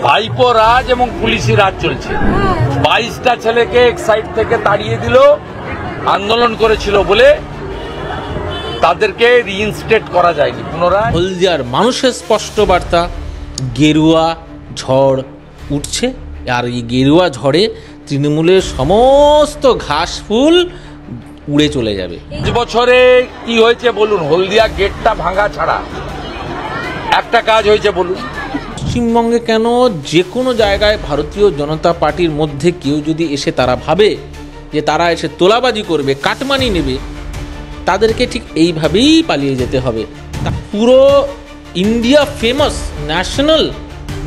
ভাইপো রাজ এবং পুলিশি রাজ চলছে। 22টা ছেলেকে এক সাইড থেকে তাড়িয়ে দিল, আন্দোলন করেছিল বলে তাদেরকে রিইনস্টেট করা যায়নি পুনরায়। হলদিয়ার মানুষের স্পষ্ট বার্তা, গেরুয়া ঝড় উঠছে, আর এই গেরুয়া ঝড়ে তৃণমূলের সমস্ত ঘাস ফুল উড়ে চলে যাবে। 5 বছরে কি হয়েছে বলুন? হলদিয়া গেটটা ভাঙা ছাড়া একটা কাজ হয়েছে বলুন? পশ্চিমবঙ্গে কেন যে কোনো জায়গায় ভারতীয় জনতা পার্টির মধ্যে কেউ যদি এসে তারা ভাবে যে তারা এসে তোলাবাজি করবে, কাটমানি নেবে, তাদেরকে ঠিক এইভাবেই পালিয়ে যেতে হবে। পুরো ইন্ডিয়া ফেমাস ন্যাশনাল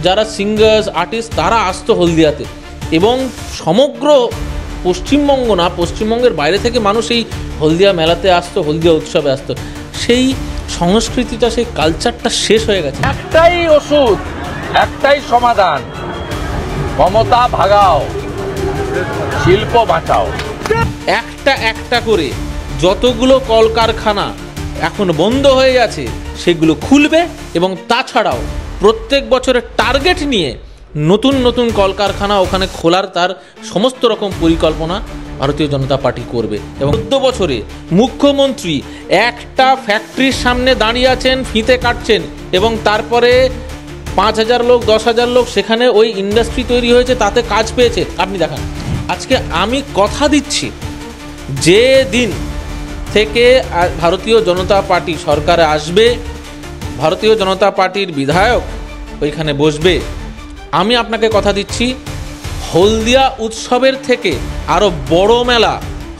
যারা সিঙ্গার্স আর্টিস্ট তারা আসতো হলদিয়াতে, এবং সমগ্র পশ্চিমবঙ্গ না, পশ্চিমবঙ্গের বাইরে থেকে মানুষ এই হলদিয়া মেলাতে আসতো, হলদিয়া উৎসবে আসতো। সেই সংস্কৃতিটা, সেই কালচারটা শেষ হয়ে গেছে। একটাই ওষুধ, একটাই সমাধান, ক্ষমতা ভাগাও, শিল্প বাঁচাও। একটা একটা করে যতগুলো কলকারখানা এখন বন্ধ হয়ে গেছে সেগুলো খুলবে, এবং তাছাড়াও প্রত্যেক বছরের টার্গেট নিয়ে নতুন নতুন কলকারখানা ওখানে খোলার তার সমস্ত রকম পরিকল্পনা ভারতীয় জনতা পার্টি করবে। এবং 14 বছরে মুখ্যমন্ত্রী একটা ফ্যাক্টরির সামনে দাঁড়িয়ে আছেন, ফিতে কাটছেন, এবং তারপরে 5,000 লোক 10,000 লোক সেখানে ওই ইন্ডাস্ট্রি তৈরি হয়েছে, তাতে কাজ পেয়েছে। আপনি দেখান। আজকে আমি কথা দিচ্ছি, যে দিন থেকে ভারতীয় জনতা পার্টি সরকারে আসবে, ভারতীয় জনতা পার্টির বিধায়ক ওইখানে বসবে, আমি আপনাকে কথা দিচ্ছি হলদিয়া উৎসবের থেকে আরও বড় মেলা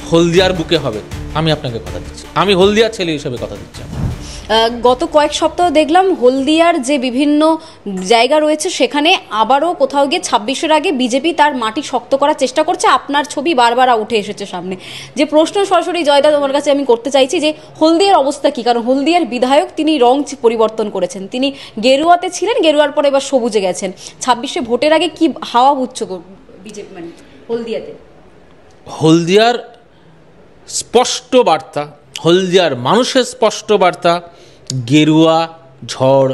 হলদিয়ার বুকে হবে। আমি আপনাকে কথা দিচ্ছি, আমি হলদিয়ার ছেলে হিসেবে কথা দিচ্ছি। গত কয়েক সপ্তাহ দেখলাম হলদিয়ার যে বিভিন্ন জায়গা রয়েছে সেখানে আবারও কোথাও গিয়ে 26-এর আগে বিজেপি তার মাটি শক্ত করার চেষ্টা করছে। আপনার ছবি বারবার উঠে এসেছে সামনে। যে প্রশ্ন সরাসরি জয়দা তোমার কাছে আমি করতে চাইছি যে হলদিয়ার অবস্থা কি? কারণ হলদিয়ার বিধায়ক তিনি রং পরিবর্তন করেছেন, তিনি গেরুয়াতে ছিলেন, গেরুয়ার পরে এবার সবুজে গেছেন। 26-এ ভোটের আগে কি হাওয়া বুঝছো বিজেপি মানে হলদিয়াতে? হলদিয়ার স্পষ্ট বার্তা, হলদিয়ার মানুষের স্পষ্ট বার্তা, গেরুয়া ঝড়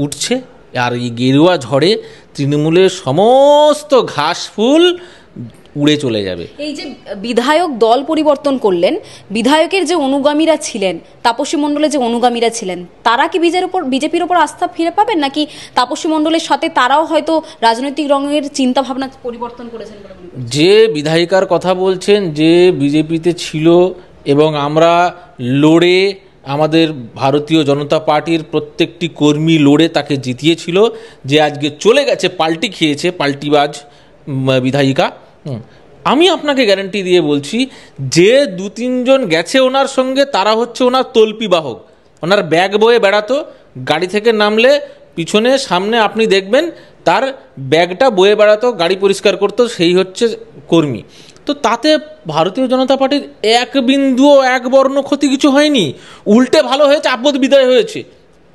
উঠছে, আর এই গেরুয়া ঝড়ে তৃণমূলের সমস্ত ঘাস ফুল উড়ে চলে যাবে। এই যে বিধায়ক দল পরিবর্তন করলেন, বিধায়কের যে অনুগামীরা ছিলেন, তাপসী মণ্ডলের যে অনুগামীরা ছিলেন, তারা কি বিজেপির ওপর আস্থা ফিরে পাবেন, নাকি তাপসী মণ্ডলের সাথে তারাও হয়তো রাজনৈতিক রঙের চিন্তা ভাবনা পরিবর্তন করেছেন? যে বিধায়িকার কথা বলছেন, যে বিজেপিতে ছিল এবং আমরা লড়ে, আমাদের ভারতীয় জনতা পার্টির প্রত্যেকটি কর্মী লড়ে তাকে জিতিয়েছিল, যে আজকে চলে গেছে, পাল্টি খেয়েছে, পাল্টিবাজ বিধায়িকা, আমি আপনাকে গ্যারান্টি দিয়ে বলছি যে 2-3 জন গেছে ওনার সঙ্গে, তারা হচ্ছে ওনার তল্পি বাহক। ওনার ব্যাগ বয়ে বেড়াতো, গাড়ি থেকে নামলে পিছনে সামনে আপনি দেখবেন তার ব্যাগটা বয়ে বেড়াতো, গাড়ি পরিষ্কার করতো, সেই হচ্ছে কর্মী। তো তাতে ভারতীয় জনতা পার্টির এক বিন্দুও এক বর্ণ ক্ষতি কিছু হয়নি, উল্টে ভালো হয়েছে, আপদ বিদায় হয়েছে।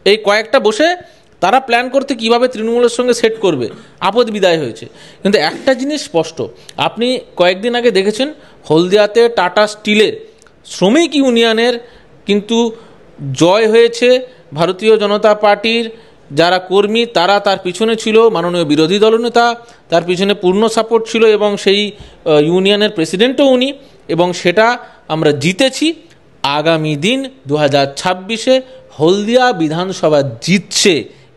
এই কয়েকটা বসে তারা প্ল্যান করতে কিভাবে তৃণমূলের সঙ্গে সেট করবে, আপদ বিদায় হয়েছে। কিন্তু একটা জিনিস স্পষ্ট, আপনি কয়েকদিন আগে দেখেছেন হলদিয়াতে টাটা স্টিলের শ্রমিক ইউনিয়নের কিন্তু জয় হয়েছে। ভারতীয় জনতা পার্টির যারা কর্মী তারা তার পিছনে ছিল, মাননীয় বিরোধী দলনেতা তার পিছনে পূর্ণ সাপোর্ট ছিল, এবং সেই ইউনিয়নের প্রেসিডেন্টও উনি, এবং সেটা আমরা জিতেছি। আগামী দিন 2026-এ হলদিয়া বিধানসভা জিতছে,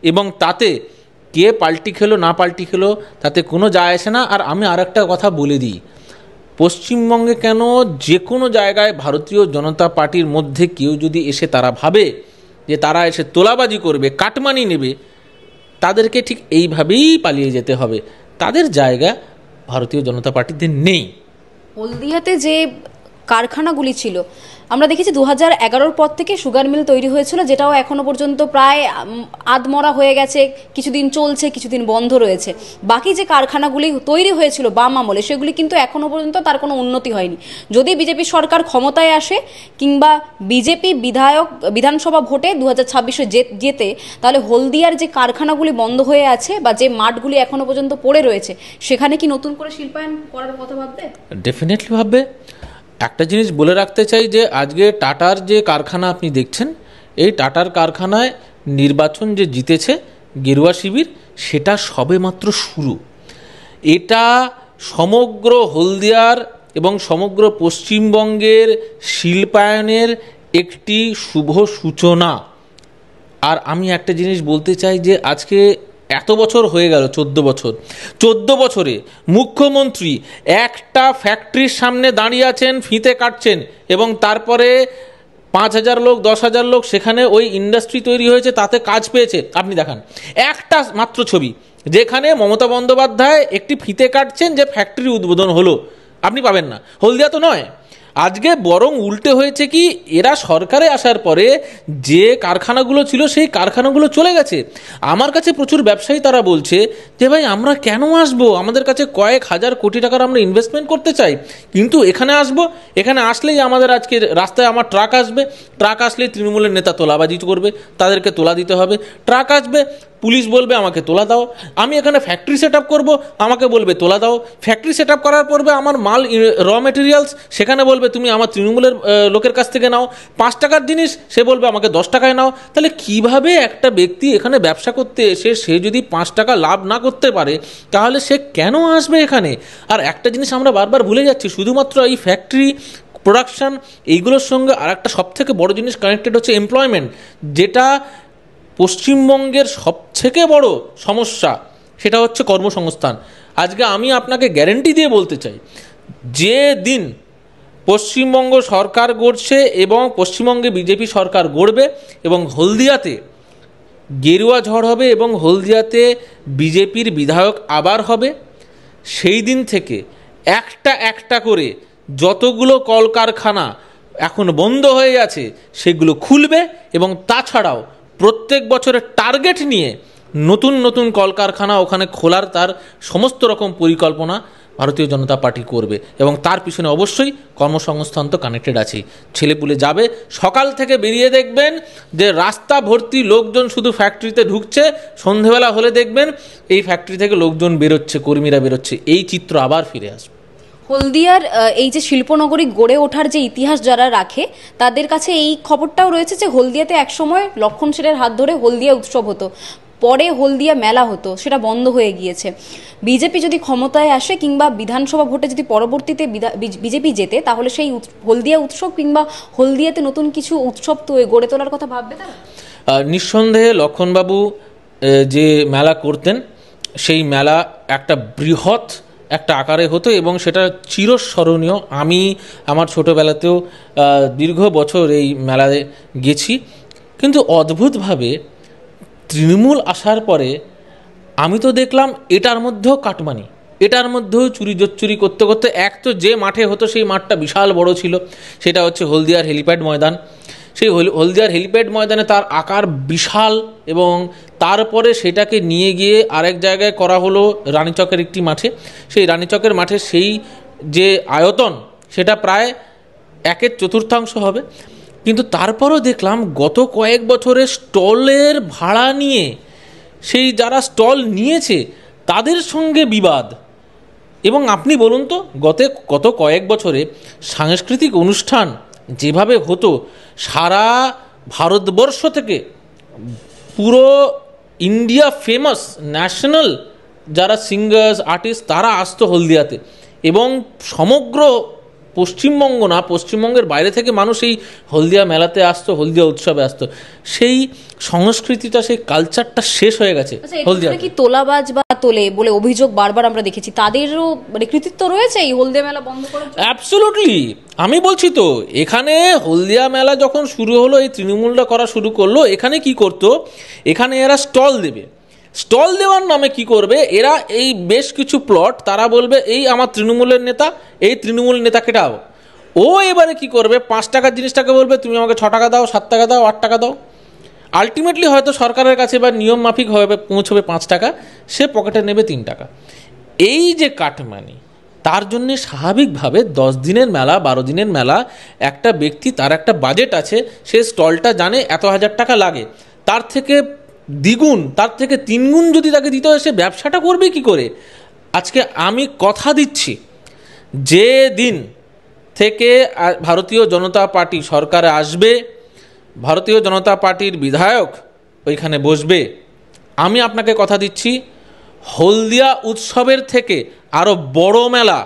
এবং তাতে কে পাল্টি খেলো না পাল্টি খেলো তাতে কোনো যায় আসে না। আর আমি আর একটা কথা বলে দিই, পশ্চিমবঙ্গে কেন যে কোনো জায়গায় ভারতীয় জনতা পার্টির মধ্যে কেউ যদি এসে তারা ভাবে যে তারা এসে তোলাবাজি করবে, কাটমানি নেবে, তাদেরকে ঠিক এইভাবেই পালিয়ে যেতে হবে। তাদের জায়গা ভারতীয় জনতা পার্টিতে নেই। হলদিয়াতে যে কারখানাগুলি ছিল, আমরা দেখেছি 2011-র পর থেকে সুগার মিল তৈরি হয়েছিল, যেটাও এখনো পর্যন্ত প্রায় আধমরা হয়ে গেছে, কিছুদিন চলছে, কিছুদিন বন্ধ রয়েছে। বাকি যে কারখানাগুলি তৈরি হয়েছিল বাম আমলে, সেগুলি কিন্তু এখনো পর্যন্ত তার কোনো উন্নতি হয়নি। যদি বিজেপি সরকার ক্ষমতায় আসে, কিংবা বিজেপি বিধানসভা ভোটে 2026-এ জেতে, তাহলে হলদিয়ার যে কারখানাগুলি বন্ধ হয়ে আছে বা যে মাঠগুলি এখনো পর্যন্ত পড়ে রয়েছে, সেখানে কি নতুন করে শিল্পায়ন করার কথা ভাববে? ডেফিনেটলি ভাববে। একটা জিনিস বলে রাখতে চাই যে আজকে টাটার যে কারখানা আপনি দেখছেন, এই টাটার কারখানায় নির্বাচন যে জিতেছে, গেরুয়া শিবির, সেটা সবেমাত্র শুরু। এটা সমগ্র হলদিয়ার এবং সমগ্র পশ্চিমবঙ্গের শিল্পায়নের একটি শুভ সূচনা। আর আমি একটা জিনিস বলতে চাই যে আজকে এত বছর হয়ে গেল, 14 বছরে মুখ্যমন্ত্রী একটা ফ্যাক্টরির সামনে দাঁড়িয়ে আছেন, ফিতে কাটছেন, এবং তারপরে 5,000 লোক 10,000 লোক সেখানে ওই ইন্ডাস্ট্রি তৈরি হয়েছে, তাতে কাজ পেয়েছে। আপনি দেখান একটা মাত্র ছবি যেখানে মমতা বন্দ্যোপাধ্যায় একটি ফিতে কাটছেন যে ফ্যাক্টরি উদ্বোধন হলো, আপনি পাবেন না। হলদিয়া তো নয়, আজকে বরং উল্টে হয়েছে কি, এরা সরকারে আসার পরে যে কারখানাগুলো ছিল সেই কারখানাগুলো চলে গেছে। আমার কাছে প্রচুর ব্যবসায়ী তারা বলছে যে ভাই আমরা কেন আসবো, আমাদের কাছে কয়েক হাজার কোটি টাকার আমরা ইনভেস্টমেন্ট করতে চাই, কিন্তু এখানে আসবো, এখানে আসলেই আমাদের আজকে রাস্তায় আমার ট্রাক আসবে, ট্রাক আসলেই তৃণমূলের নেতা তোলাবাজি করবে, তাদেরকে তোলা দিতে হবে। ট্রাক আসবে, পুলিশ বলবে আমাকে তোলা দাও। আমি এখানে ফ্যাক্টরি সেট আপ করবো, আমাকে বলবে তোলা দাও। ফ্যাক্টরি সেট আপ করার পর্বে আমার মাল র মেটেরিয়ালস সেখানে বলবে তুমি আমার তৃণমূলের লোকের কাছ থেকে নাও। 5 টাকার জিনিস সে বলবে আমাকে 10 টাকায় নাও। তাহলে কিভাবে একটা ব্যক্তি এখানে ব্যবসা করতে এসে সে যদি 5 টাকা লাভ না করতে পারে, তাহলে সে কেন আসবে এখানে? আর একটা জিনিস আমরা বারবার ভুলে যাচ্ছি, শুধুমাত্র এই ফ্যাক্টরি প্রোডাকশন এইগুলোর সঙ্গে আর একটা সবথেকে বড় জিনিস কানেক্টেড হচ্ছে এমপ্লয়মেন্ট, যেটা পশ্চিমবঙ্গের সবথেকে বড় সমস্যা, সেটা হচ্ছে কর্মসংস্থান। আজকে আমি আপনাকে গ্যারেন্টি দিয়ে বলতে চাই, যে দিন পশ্চিমবঙ্গ সরকার গড়ছে এবং পশ্চিমবঙ্গে বিজেপি সরকার গড়বে এবং হলদিয়াতে গেরুয়া ঝড় হবে এবং হলদিয়াতে বিজেপির বিধায়ক আবার হবে, সেই দিন থেকে একটা একটা করে যতগুলো কলকারখানা এখন বন্ধ হয়ে আছে সেগুলো খুলবে, এবং তাছাড়াও প্রত্যেক বছরের টার্গেট নিয়ে নতুন নতুন কলকারখানা ওখানে খোলার তার সমস্ত রকম পরিকল্পনা ভারতীয় জনতা পার্টি করবে। এবং তার পিছনে অবশ্যই কর্মসংস্থান তো কানেক্টেড আছেই। ছেলেপুলে যাবে, সকাল থেকে বেরিয়ে দেখবেন যে রাস্তা ভর্তি লোকজন শুধু ফ্যাক্টরিতে ঢুকছে, সন্ধেবেলা হলে দেখবেন এই ফ্যাক্টরি থেকে লোকজন বেরোচ্ছে, কর্মীরা বেরোচ্ছে। এই চিত্র আবার ফিরে আসবে। হলদিয়ার এই যে শিল্পনগরী গড়ে ওঠার যে ইতিহাস যারা রাখে, তাদের কাছে এই খবরটাও রয়েছে যে হলদিয়াতে একসময় লক্ষণ সেনের হাত ধরে হলদিয়া উৎসব হতো, পরে হলদিয়া মেলা হতো, সেটা বন্ধ হয়ে গিয়েছে। বিজেপি যদি ক্ষমতায় আসে কিংবা বিধানসভা ভোটে যদি পরবর্তীতে বিজেপি জেতে, তাহলে সেই হলদিয়া উৎসব কিংবা হলদিয়াতে নতুন কিছু উৎসব তো গড়ে তোলার কথা ভাববে তারা। নিঃসন্দেহে লক্ষণবাবু যে মেলা করতেন, সেই মেলা একটা বৃহৎ একটা আকারে হতো এবং সেটা চিরস্মরণীয়। আমি আমার ছোটোবেলাতেও দীর্ঘ বছর এই মেলায় গেছি, কিন্তু অদ্ভুতভাবে তৃণমূল আসার পরে আমি তো দেখলাম এটার মধ্যেও কাটমানি, এটার মধ্যেও চুরি জোচ্চুরি করতে করতে, এক তো যে মাঠে হতো সেই মাঠটা বিশাল বড় ছিল, সেটা হচ্ছে হলদিয়ার হেলিপ্যাড ময়দান। সেই হলদিয়ার হেলিপ্যাড ময়দানে তার আকার বিশাল, এবং তারপরে সেটাকে নিয়ে গিয়ে আরেক জায়গায় করা হলো রানীচকের একটি মাঠে। সেই রানীচকের মাঠে সেই যে আয়তন সেটা প্রায় 1/4 হবে। কিন্তু তারপরও দেখলাম গত কয়েক বছরে স্টলের ভাড়া নিয়ে সেই যারা স্টল নিয়েছে তাদের সঙ্গে বিবাদ। এবং আপনি বলুন তো, গত কয়েক বছরে সাংস্কৃতিক অনুষ্ঠান যেভাবে হতো, সারা ভারতবর্ষ থেকে পুরো ইন্ডিয়া ফেমাস ন্যাশনাল যারা সিঙ্গার্স আর্টিস্ট তারা আসতো হলদিয়াতে, এবং সমগ্র পশ্চিমবঙ্গ না, পশ্চিমবঙ্গের বাইরে থেকে মানুষ এই হলদিয়া মেলাতে আসতো, হলদিয়া উৎসবে আসতো। সেই সংস্কৃতিটা, সেই কালচারটা শেষ হয়ে গেছে হলদিয়া। কি তোলাবাজ বা তোলে বলে অভিযোগ বারবার আমরা দেখেছি, তাদেরও মানে কৃতিত্ব রয়েছে এই হলদিয়া মেলা বন্ধ করার? অ্যাবসলিউটলি, আমি বলছি তো, এখানে হলদিয়া মেলা যখন শুরু হলো, এই তৃণমূলরা করা শুরু করলো, এখানে কি করতো, এখানে এরা স্টল দেবে। স্টল দেওয়ার নামে কি করবে এরা, এই বেশ কিছু প্লট তারা বলবে এই আমার তৃণমূলের নেতা, এই তৃণমূল নেতাকে দাও। ও এবারে কি করবে, 5 টাকার জিনিসটাকে বলবে তুমি আমাকে 6 টাকা দাও, 7 টাকা দাও, 8 টাকা দাও। আলটিমেটলি হয়তো সরকারের কাছে বা নিয়ম মাফিক হবে পৌঁছবে 5 টাকা, সে পকেটে নেবে 3 টাকা। এই যে কাটমানি, তার জন্যে স্বাভাবিকভাবে 10 দিনের মেলা, 12 দিনের মেলা, একটা ব্যক্তি তার একটা বাজেট আছে, সে স্টলটা জানে এত হাজার টাকা লাগে, তার থেকে দ্বিগুণ, তার থেকে 3 গুণ যদি তাকে দিতে হয়, সে ব্যবসাটা করবে কি করে? আজকে আমি কথা দিচ্ছি, যে দিন থেকে ভারতীয় জনতা পার্টি সরকারে আসবে, ভারতীয় জনতা পার্টির বিধায়ক ওইখানে বসবে, আমি আপনাকে কথা দিচ্ছি, হলদিয়া উৎসবের থেকে আরো বড় মেলা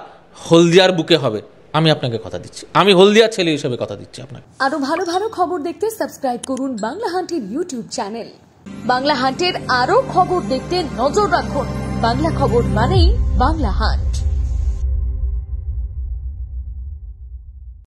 হলদিয়ার বুকে হবে। আমি আপনাকে কথা দিচ্ছি, আমি হলদিয়া ছেলে হিসেবে কথা দিচ্ছি আপনাকে। আরো ভালো ভালো খবর দেখতে সাবস্ক্রাইব করুন বাংলা হান্টের ইউটিউব চ্যানেল। বাংলা হান্টের আরো খবর দেখতে নজর রাখুন। বাংলা খবর মানেই বাংলা হান্ট।